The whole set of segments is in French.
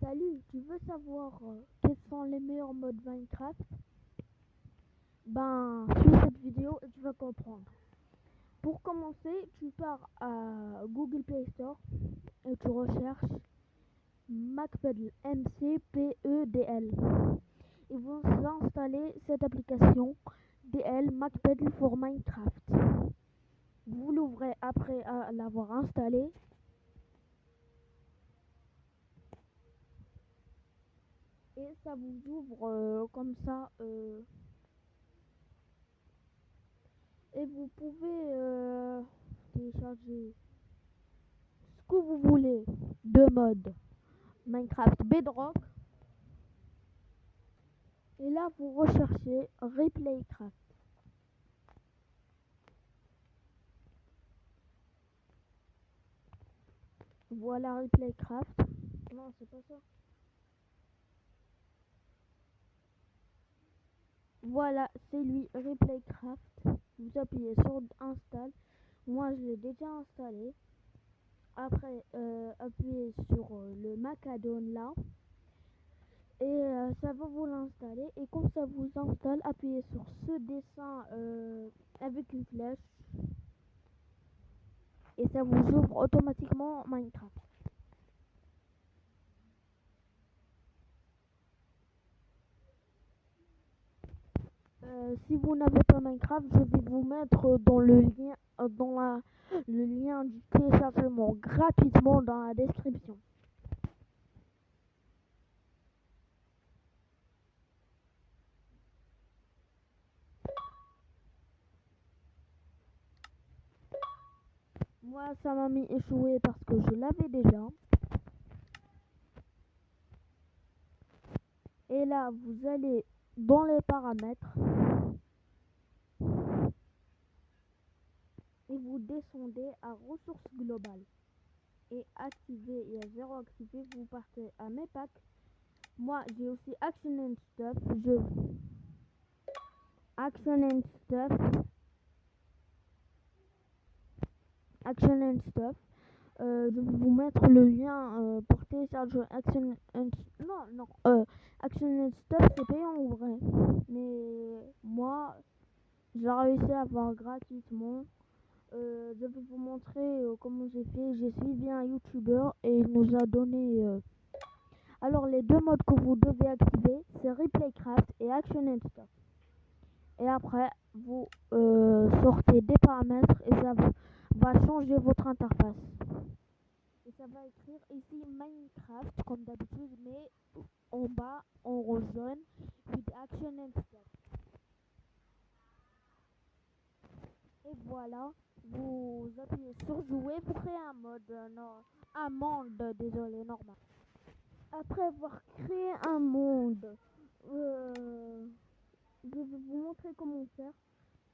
Salut, tu veux savoir quels sont les meilleurs modes Minecraft? Ben, suis cette vidéo et tu vas comprendre. Pour commencer, tu pars à Google Play Store et tu recherches MacPedl, MacPedl. Et vous installez cette application DL MacPedl for Minecraft. Vous l'ouvrez après l'avoir installé. Et ça vous ouvre comme ça. Et vous pouvez télécharger ce que vous voulez de mode Minecraft Bedrock. Et là, vous recherchez Replaycraft. Voilà Replaycraft. Non, c'est pas ça. Voilà, c'est lui, Replaycraft. Vous appuyez sur Install. Moi, je l'ai déjà installé. Après, appuyez sur le Macadon là. Et ça va vous l'installer. Et quand ça vous installe, appuyez sur ce dessin avec une flèche. Et ça vous ouvre automatiquement Minecraft. Si vous n'avez pas Minecraft, je vais vous mettre dans le lien, le lien du téléchargement gratuitement dans la description. Moi, ça m'a mis échoué parce que je l'avais déjà. Et là, vous allez dans les paramètres et vous descendez à ressources globales. Et activer, il y a 0 activé, vous partez à mes packs. Moi, j'ai aussi Action and Stuff. Action and Stuff. Action and Stuff. Je vais vous mettre le lien pour télécharger Action and Action and Stuff, c'est payant en vrai. Mais moi, j'ai réussi à avoir gratuitement. Je vais vous montrer comment j'ai fait. J'ai suivi un YouTuber et il nous a donné. Alors, les deux modes que vous devez activer, c'est Replaycraft et Action and Stuff. Et après, vous sortez des paramètres et ça va changer votre interface. Et ça va écrire ici Minecraft comme d'habitude, mais en bas, en rose jaune, with Action and Stuff. Et voilà, vous appuyez sur jouer pour créer un mode, un monde, désolé, normal. Après avoir créé un monde, je vais vous montrer comment faire.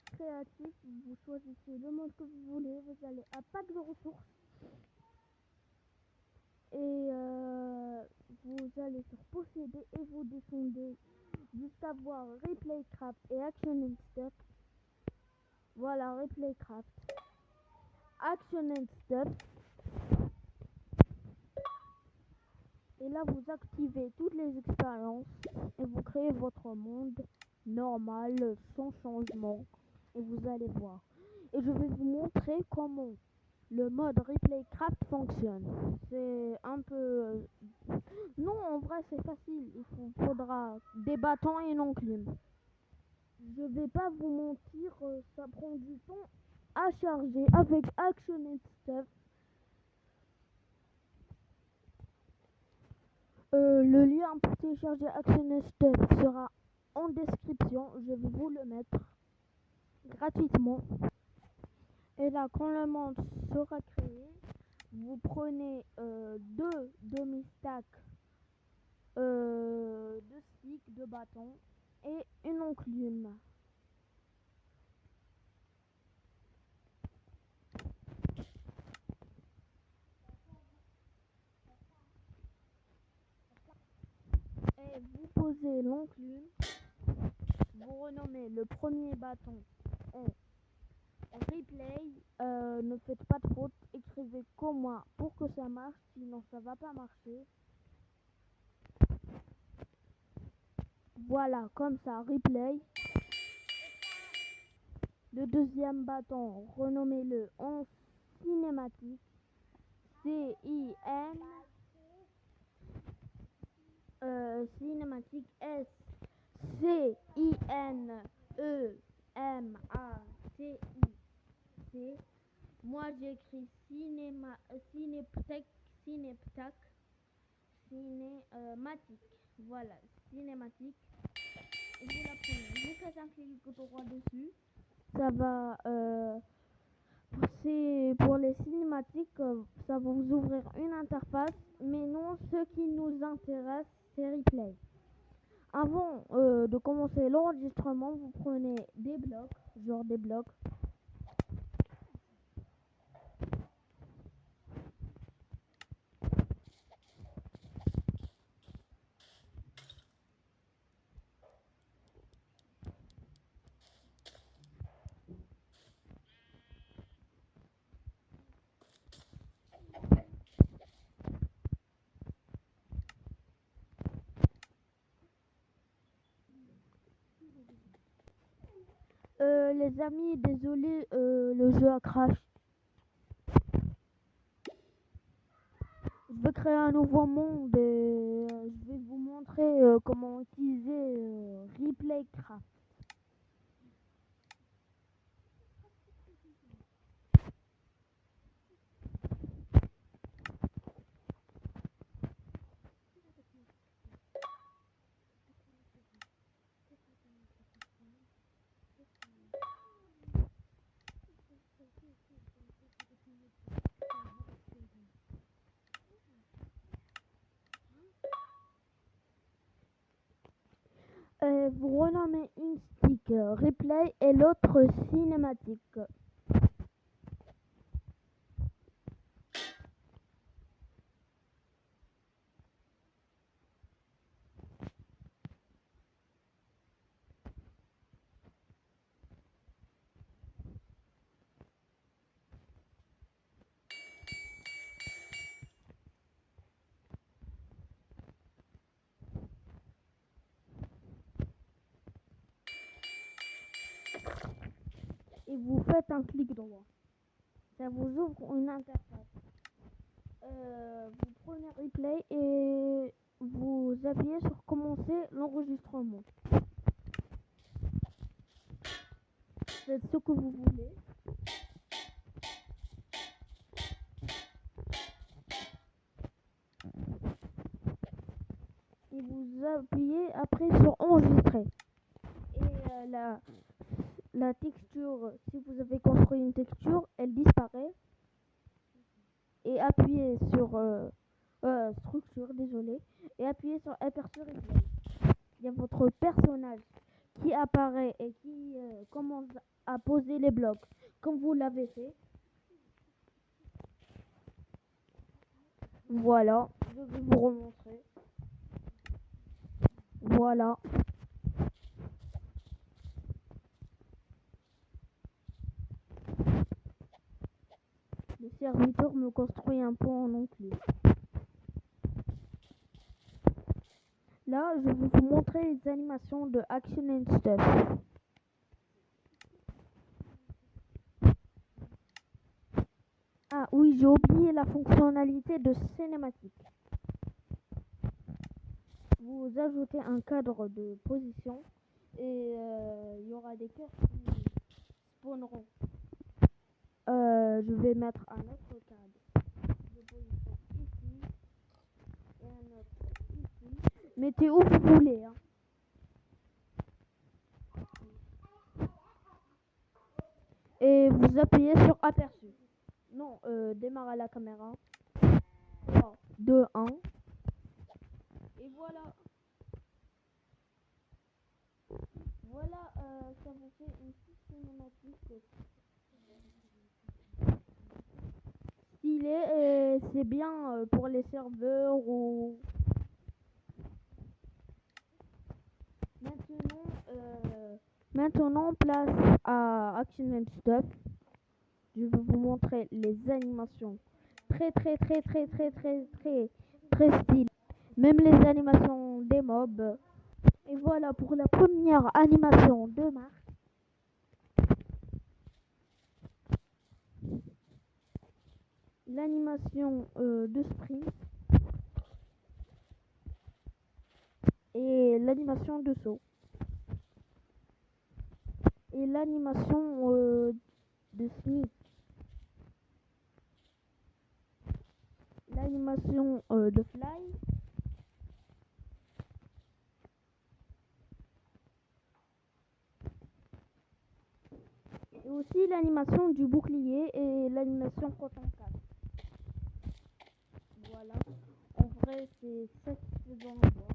Créatif, vous choisissez le mode que vous voulez, vous allez à pack de ressources et vous allez sur posséder et vous descendez jusqu'à voir Replaycraft et Action and Stuff. Voilà Replaycraft, Action and Stuff. Et là vous activez toutes les expériences et vous créez votre monde normal sans changement et vous allez voir. Et je vais vous montrer comment le mode Replaycraft fonctionne. C'est un peu... Non, en vrai c'est facile. Il faudra des bâtons et une enclume. Je vais pas vous mentir, ça prend du temps à charger avec Action and Stuff. Le lien pour télécharger Action and Stuff sera en description. Je vais vous le mettre gratuitement. Et là, quand le monde sera créé, vous prenez deux demi-stacks de sticks, de bâtons et une enclume. Et vous posez l'enclume, vous renommez le premier bâton en replay. Ne faites pas de faute, écrivez comme moi pour que ça marche, sinon ça va pas marcher. Voilà, comme ça, replay. Le deuxième bâton, renommez-le en cinématique. C-I-N, cinématique S-C-I-N-E-M-A-T-I-C. Moi j'écris cinématique. Voilà, cinématique. Vous la prenez, vous faites un clic droit dessus. Ça va, c'est pour les cinématiques, ça va vous ouvrir une interface. Mais non, ce qui nous intéresse, c'est replay. Avant de commencer l'enregistrement, vous prenez des blocs, genre des blocs. Les amis, désolé, le jeu a crash. Je vais créer un nouveau monde et je vais vous montrer comment utiliser ReplayCraft. Vous renommez une stick replay et l'autre cinématique. Et vous faites un clic droit. Ça vous ouvre une interface. Vous prenez replay et vous appuyez sur commencer l'enregistrement. Faites ce que vous voulez. Et vous appuyez après sur enregistrer. Et la texture, si vous avez construit une texture, elle disparaît. Et appuyez sur structure, désolé. Et appuyez sur aperçu replay. Il y a votre personnage qui apparaît et qui commence à poser les blocs comme vous l'avez fait. Voilà, je vais vous remontrer. Voilà. Le serviteur me construit un pont en enclume. Là, je vais vous montrer les animations de Action and Stuff. Ah oui, j'ai oublié la fonctionnalité de cinématique. Vous ajoutez un cadre de position et il y aura des cœurs qui spawneront. Je vais mettre un autre cadre de position ici et un autre ici. Mettez où vous voulez. Hein. Et vous appuyez sur aperçu. Non, démarrer la caméra. 3, 2, 1. Et voilà. Voilà, ça vous fait une petite cinématique stylée et c'est bien pour les serveurs ou... Maintenant, place à Action and Stuff. Je vais vous montrer les animations très stylées. Même les animations des mobs. Et voilà pour la première animation de Marc. L'animation de sprint et l'animation de saut et l'animation de sneak, l'animation de fly et aussi l'animation du bouclier et l'animation quand on casse. Voilà, en vrai c'est satisfaisant à voir.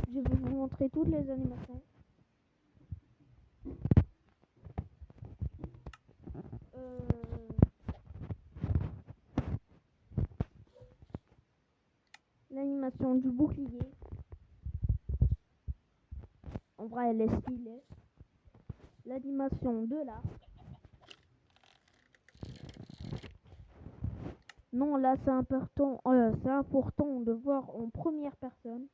Je vais vous montrer toutes les animations. L'animation du bouclier. En vrai, elle est stylée. L'animation de l'arc. Non, là, c'est important de voir en première personne.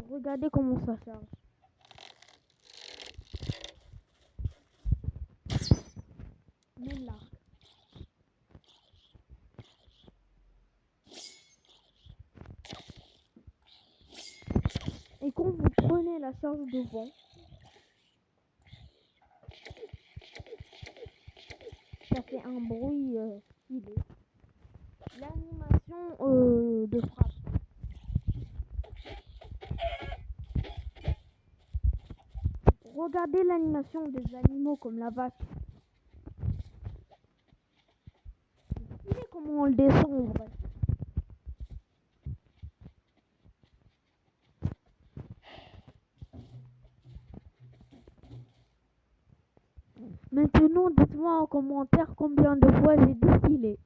Regardez comment ça charge. Même l'arc. Et quand vous prenez la charge devant, ça fait un bruit stylé. L'animation de frappe. Regardez l'animation des animaux comme la vache. C'est stylé comment on le descend en vrai. Maintenant, dites-moi en commentaire combien de fois j'ai défilé.